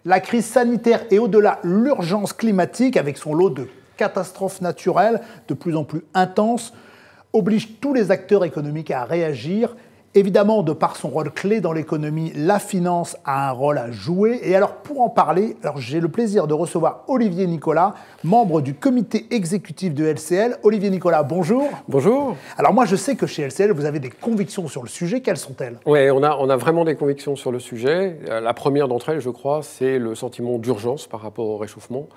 La crise sanitaire et au-delà l'urgence climatique avec son lot de catastrophes naturelles de plus en plus intenses oblige tous les acteurs économiques à réagir. Évidemment, de par son rôle clé dans l'économie, la finance a un rôle à jouer. Et alors, pour en parler, j'ai le plaisir de recevoir Olivier Nicolas, membre du comité exécutif de LCL. Olivier Nicolas, bonjour. Bonjour. Alors moi, je sais que chez LCL, vous avez des convictions sur le sujet. Quelles sont-elles? Oui, on a vraiment des convictions sur le sujet. La première d'entre elles, je crois, c'est le sentiment d'urgence par rapport au réchauffement.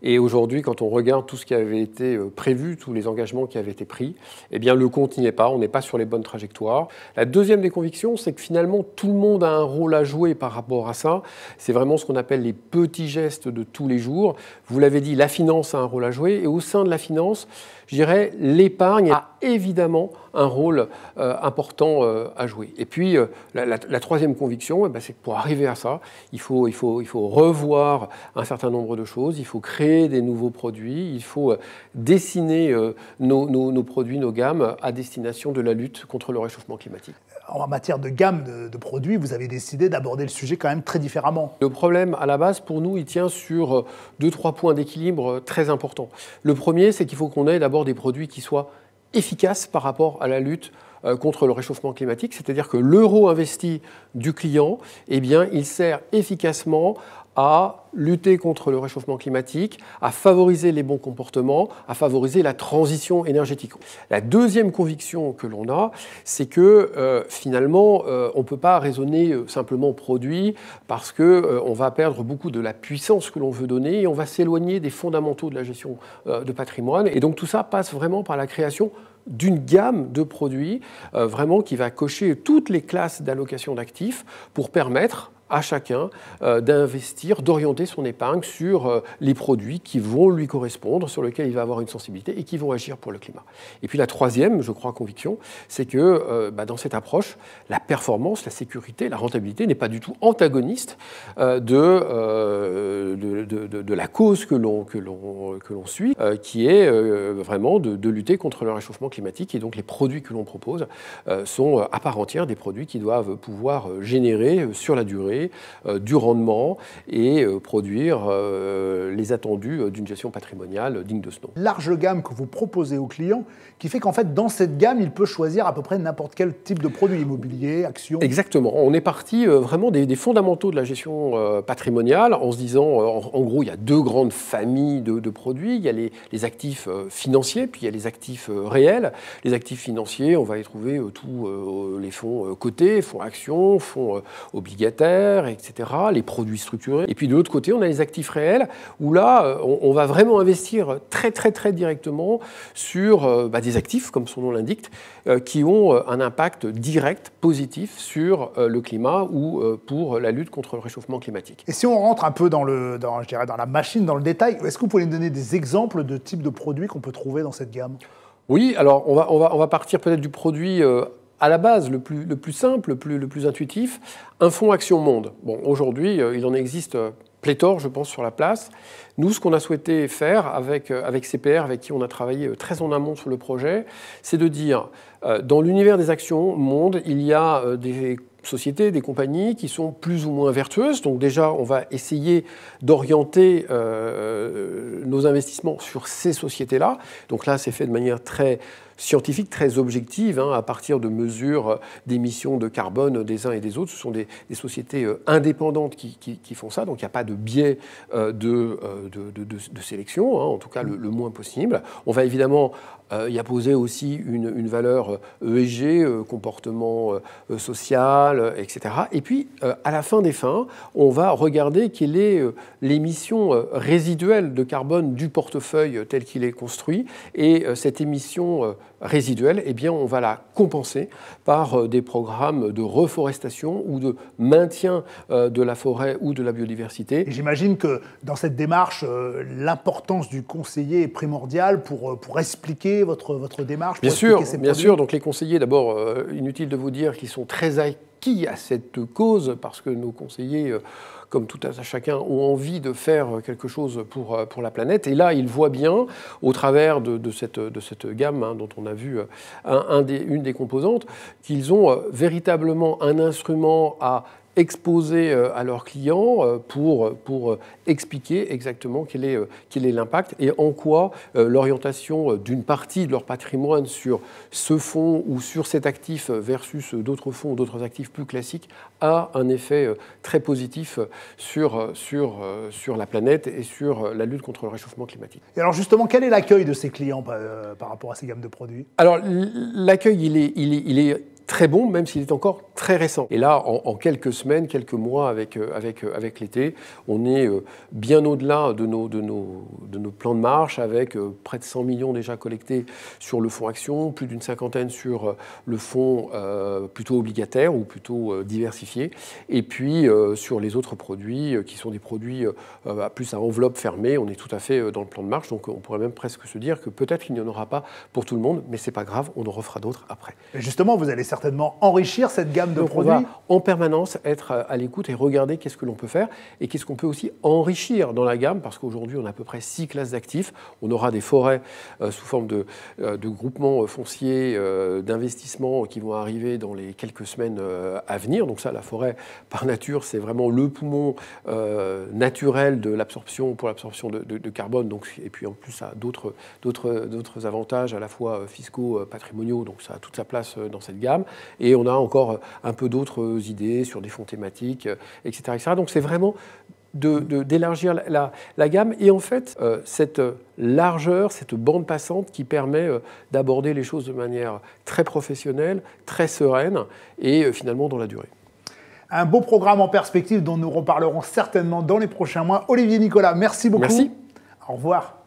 Et aujourd'hui, quand on regarde tout ce qui avait été prévu, tous les engagements qui avaient été pris, eh bien, le compte n'y est pas, on n'est pas sur les bonnes trajectoires. La deuxième des convictions, c'est que finalement, tout le monde a un rôle à jouer par rapport à ça. C'est vraiment ce qu'on appelle les petits gestes de tous les jours. Vous l'avez dit, la finance a un rôle à jouer. Et au sein de la finance, je dirais, l'épargne a évidemment un rôle important à jouer. Et puis, la troisième conviction, c'est que pour arriver à ça, il faut revoir un certain nombre de choses, il faut créer des nouveaux produits, il faut dessiner nos produits, nos gammes à destination de la lutte contre le réchauffement climatique. En matière de gamme de produits, vous avez décidé d'aborder le sujet quand même très différemment. Le problème, à la base, pour nous, il tient sur 2-3 points d'équilibre très importants. Le premier, c'est qu'il faut qu'on ait d'abord des produits qui soient efficaces par rapport à la lutte contre le réchauffement climatique, c'est-à-dire que l'euro investi du client, eh bien, il sert efficacement à lutter contre le réchauffement climatique, à favoriser les bons comportements, à favoriser la transition énergétique. La deuxième conviction que l'on a, c'est que finalement, on ne peut pas raisonner simplement produit parce qu'on va perdre beaucoup de la puissance que l'on veut donner et on va s'éloigner des fondamentaux de la gestion de patrimoine. Et donc tout ça passe vraiment par la création d'une gamme de produits vraiment qui va cocher toutes les classes d'allocation d'actifs pour permettre à chacun d'investir, d'orienter son épargne sur les produits qui vont lui correspondre, sur lesquels il va avoir une sensibilité et qui vont agir pour le climat. Et puis la troisième, je crois, conviction, c'est que dans cette approche, la performance, la sécurité, la rentabilité n'est pas du tout antagoniste de la cause que l'on suit, qui est vraiment de lutter contre le réchauffement climatique. Et donc les produits que l'on propose sont à part entière des produits qui doivent pouvoir générer sur la durée du rendement et produire les attendus d'une gestion patrimoniale digne de ce nom. Large gamme que vous proposez aux clients, qui fait qu'en fait, dans cette gamme, il peut choisir à peu près n'importe quel type de produit immobilier, action. Exactement. On est parti vraiment des fondamentaux de la gestion patrimoniale en se disant, en gros, il y a deux grandes familles de produits. Il y a les actifs financiers, puis il y a les actifs réels. Les actifs financiers, on va y trouver tous les fonds cotés, fonds actions, fonds obligataires, etc., les produits structurés. Et puis de l'autre côté, on a les actifs réels, où là, on va vraiment investir très directement sur des actifs, comme son nom l'indique, qui ont un impact direct, positif, sur le climat ou pour la lutte contre le réchauffement climatique. Et si on rentre un peu dans la machine, dans le détail, est-ce que vous pouvez nous donner des exemples de types de produits qu'on peut trouver dans cette gamme? Oui, alors on va partir peut-être du produit à la base, le plus simple, le plus intuitif, un fonds Action Monde. Bon, aujourd'hui, il en existe pléthore, je pense, sur la place. Nous, ce qu'on a souhaité faire avec CPR, avec qui on a travaillé très en amont sur le projet, c'est de dire, dans l'univers des actions Monde, il y a des sociétés, des compagnies qui sont plus ou moins vertueuses. Donc déjà, on va essayer d'orienter nos investissements sur ces sociétés-là. Donc là, c'est fait de manière très scientifique, très objective, à partir de mesures d'émissions de carbone des uns et des autres. Ce sont des sociétés indépendantes qui font ça, donc il n'y a pas de biais de sélection, en tout cas le moins possible. On va évidemment y apposer aussi une valeur ESG, comportement social, etc. Et puis, à la fin des fins, on va regarder quelle est l'émission résiduelle de carbone du portefeuille tel qu'il est construit. Et cette émission résiduelle, eh bien, on va la compenser par des programmes de reforestation ou de maintien de la forêt ou de la biodiversité. Et j'imagine que dans cette démarche, l'importance du conseiller est primordiale pour expliquer votre démarche. Bien sûr. Donc les conseillers, d'abord, inutile de vous dire qu'ils sont très acquis à cette cause parce que nos conseillers, comme tout à chacun, ont envie de faire quelque chose pour la planète. Et là, ils voient bien, au travers de cette gamme dont on a vu une des composantes, qu'ils ont véritablement un instrument à exposer à leurs clients pour expliquer exactement quel est l'impact et en quoi l'orientation d'une partie de leur patrimoine sur ce fonds ou sur cet actif versus d'autres fonds ou d'autres actifs plus classiques a un effet très positif sur la planète et sur la lutte contre le réchauffement climatique. Et alors justement, quel est l'accueil de ces clients par rapport à ces gammes de produits? Alors l'accueil, il est très bon, même s'il est encore très récent. Et là, en quelques semaines, quelques mois avec l'été, on est bien au-delà de nos plans de marche, avec près de 100 millions déjà collectés sur le fonds action, plus d'une cinquantaine sur le fonds plutôt obligataire ou plutôt diversifié, et puis sur les autres produits qui sont des produits plus à enveloppe fermée, on est tout à fait dans le plan de marche, donc on pourrait même presque se dire que peut-être qu'il n'y en aura pas pour tout le monde, mais c'est pas grave, on en refera d'autres après. Et justement, vous allez certainement enrichir cette gamme de produits. On va en permanence être à l'écoute et regarder qu'est-ce que l'on peut faire et qu'est-ce qu'on peut aussi enrichir dans la gamme, parce qu'aujourd'hui, on a à peu près 6 classes d'actifs. On aura des forêts sous forme de groupements fonciers d'investissement qui vont arriver dans les quelques semaines à venir. Donc ça, la forêt, par nature, c'est vraiment le poumon naturel de l'absorption, pour l'absorption de carbone. Donc, et puis en plus, ça a d'autres avantages à la fois fiscaux, patrimoniaux. Donc ça a toute sa place dans cette gamme. Et on a encore un peu d'autres idées sur des fonds thématiques, etc., etc. Donc c'est vraiment d'élargir la gamme. Et en fait, cette largeur, cette bande passante qui permet d'aborder les choses de manière très professionnelle, très sereine et finalement dans la durée. Un beau programme en perspective dont nous reparlerons certainement dans les prochains mois. Olivier Nicolas, merci beaucoup. Merci. Au revoir.